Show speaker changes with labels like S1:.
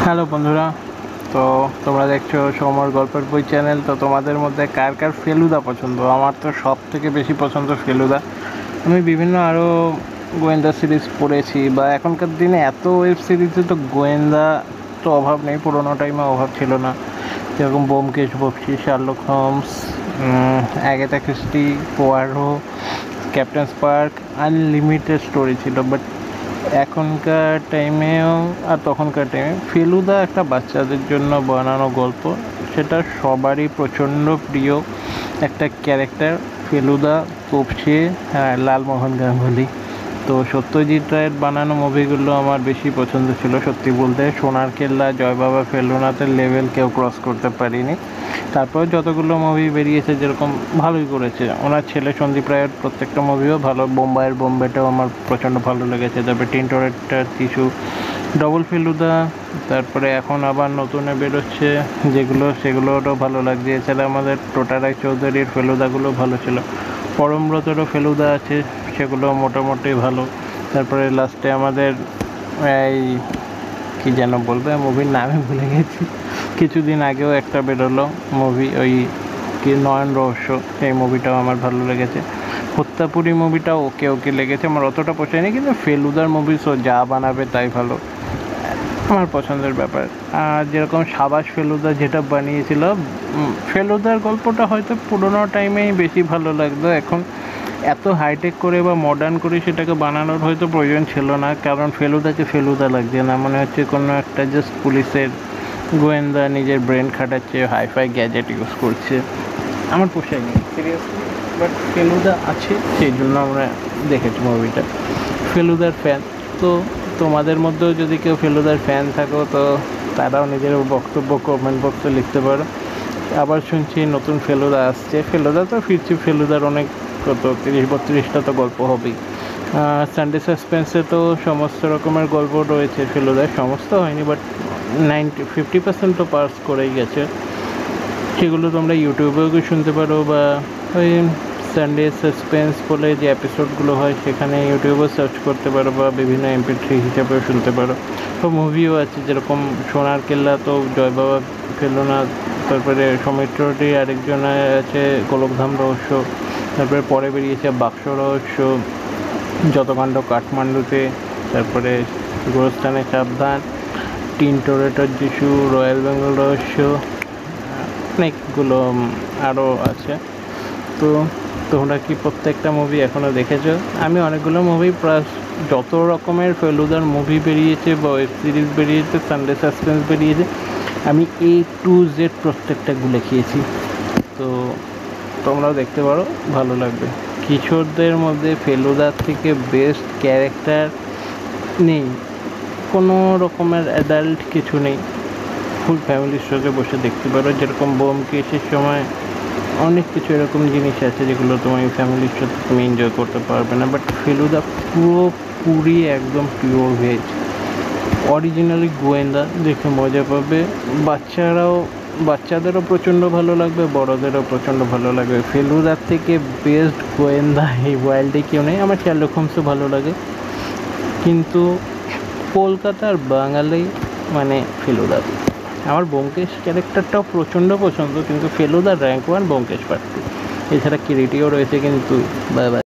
S1: Hello বন্ধুরা, তো তোমরা দেখছো সৌম্যর গল্পের বই চ্যানেল। তো তোমাদের মধ্যে কার কার ফেলুদা পছন্দ? আমার তো সব থেকে বেশি পছন্দ ফেলুদা। আমি বিভিন্ন আরও গোয়েন্দা সিরিজ পড়েছি, বা এখনকার দিনে এত ওয়েব সিরিজে তো গোয়েন্দা তো অভাব নেই, পুরোনো টাইমে অভাব ছিল না। যেরকম Byomkesh Bakshi, Sherlock Holmes, Agatha Christie, Poirot, captain spark, unlimited story ছিল। বাট এখনকার টাইমেও আর তখনকার টাইমে ফেলুদা একটা বাচ্চাদের জন্য বানানো গল্প, সেটা সবারই প্রচণ্ড প্রিয় একটা ক্যারেক্টার ফেলুদা, তোপসে, লালমোহন গাঙ্গুলি। তো সত্যজিৎ রায়ের বানানো মুভিগুলো আমার বেশি পছন্দ ছিল সত্যি বলতে। সোনার কেল্লা, জয় বাবা ফেলুনাথের লেভেল কেউ ক্রস করতে পারিনি। তারপর যতগুলো মুভি বেরিয়েছে যেরকম ভালোই করেছে। ওনার ছেলে সন্দীপ রায়ের প্রত্যেকটা মুভিও ভালো। বোম্বেটাও আমার প্রচণ্ড ভালো লেগেছে। তারপরে টিন্টোরেটটার কিছু, ডবল ফেলুদা, তারপরে এখন আবার নতুনে বেরোচ্ছে যেগুলো, সেগুলোও ভালো লাগছে। এছাড়া আমাদের টোটারাই চৌধুরীর ফেলুদাগুলো ভালো ছিল। পরমব্রতেরও ফেলুদা আছে, সেগুলো মোটামুটি ভালো। তারপরে লাস্টে আমাদের এই কী যেন বলবে, মুভির নামই ভুলে গেছি, কিছুদিন আগেও একটা বেরোলো মুভি, ওই কি নয়ন রহস্য, সেই মুভিটাও আমার ভালো লেগেছে। হত্যাপুরী মুভিটাও ওকে ওকে লেগেছে, আমার অতটা পোষায়নি, কিন্তু ফেলুদার মুভি সো যা বানাবে তাই ভালো, আমার পছন্দের ব্যাপার। আর যেরকম সাবাস ফেলুদা যেটা বানিয়েছিল, ফেলুদার গল্পটা হয়তো পুরোনো টাইমেই বেশি ভালো লাগতো। এখন এত হাইটেক করে বা মডার্ন করে সেটাকে বানানোর হয়তো প্রয়োজন ছিল না, কারণ ফেলুদাকে ফেলুদা লাগছে না, মনে হচ্ছে কোনো একটা জাস্ট পুলিশের গোয়েন্দা নিজের ব্রেন খাটাচ্ছে, হাইফাই গ্যাজেট ইউজ করছে। আমার পোষায়নি সিরিয়াসলি, বাট ফেলুদা আছে সেই জন্য আমরা দেখেছি মুভিটা। ফেলুদার ফ্যান তো তোমাদের মধ্যেও যদি কেউ ফেলুদার ফ্যান থাকো, তো তারাও নিজের বক্তব্য কমেন্ট বক্সে লিখতে পারো। আবার শুনছি নতুন ফেলুদা আসছে, ফেলুদা তো ফিরছি, ফেলুদার অনেক কত 30-32টা তো গল্প হবেই। সানডে সাসপেন্সে তো সমস্ত রকমের গল্প রয়েছে ফেলুদার, সমস্ত হয়নি বাট 50% তো পাস করেই গেছে। সেগুলো তোমরা ইউটিউবেও শুনতে পারো, বা ওই সানডে সাসপেন্স বলে যে এপিসোডগুলো হয় সেখানে ইউটিউবেও সার্চ করতে পারো, বা বিভিন্ন MP3 হিসাবেও শুনতে পারো। তো মুভিও আছে যেরকম সোনার কেল্লা, তো জয় বাবা ফেলুনাথ, তারপরে সৌমিত্রটি আরেকজন আছে গোলকধাম রহস্য, তারপরে পরে বেরিয়েছে বাক্স রহস্য, যতকাণ্ড কাঠমান্ডুতে, তারপরে গোরস্থানে সাবধান, টিন্টোরেটর যিশু, রয়্যাল বেঙ্গল রহস্য, অনেকগুলো আরও আছে। তো তোমরা কি প্রত্যেকটা মুভি এখনও দেখেছো? আমি অনেকগুলো মুভি, প্লাস যত রকমের ফেলুদার মুভি বেরিয়েছে বা ওয়েব সিরিজ বেরিয়েছে, সানডে সাসপেন্স বেরিয়েছে, আমি A to Z প্রত্যেকটা গুলে খেয়েছি। তো তোমরাও দেখতে পারো, ভালো লাগবে। কিশোরদের মধ্যে ফেলুদার থেকে বেস্ট ক্যারেক্টার নেই, কোনো রকমের অ্যাডাল্ট কিছু নেই। ফুল ফ্যামিলির সাথে বসে দেখতে পারো। যেরকম ব্যোমকেশের সময় অনেক কিছু এরকম জিনিস আছে যেগুলো তোমার ফ্যামিলির সাথে তুমি এনজয় করতে পারবে না, বাট ফেলুদা পুরোপুরি একদম পিওর ভেজ, অরিজিনালি গোয়েন্দা, দেখে মজা পাবে। বাচ্চাদেরও প্রচণ্ড ভালো লাগবে, বড়োদেরও প্রচণ্ড ভালো লাগবে। ফেলুদার থেকে বেস্ট গোয়েন্দা এই ওয়ার্ল্ডে কেউ নেই। আমার শার্লক হোমসও ভালো লাগে, কিন্তু কলকাতার বাঙালি মানে ফেলুদা। আমার ব্যোমকেশ ক্যারেক্টারটাও প্রচণ্ড পছন্দ, কিন্তু ফেলুদার র্যাঙ্ক 1 ব্যোমকেশ পার্ট 2। এছাড়া কিরিটিও রয়েছে, কিন্তু বাই বাই।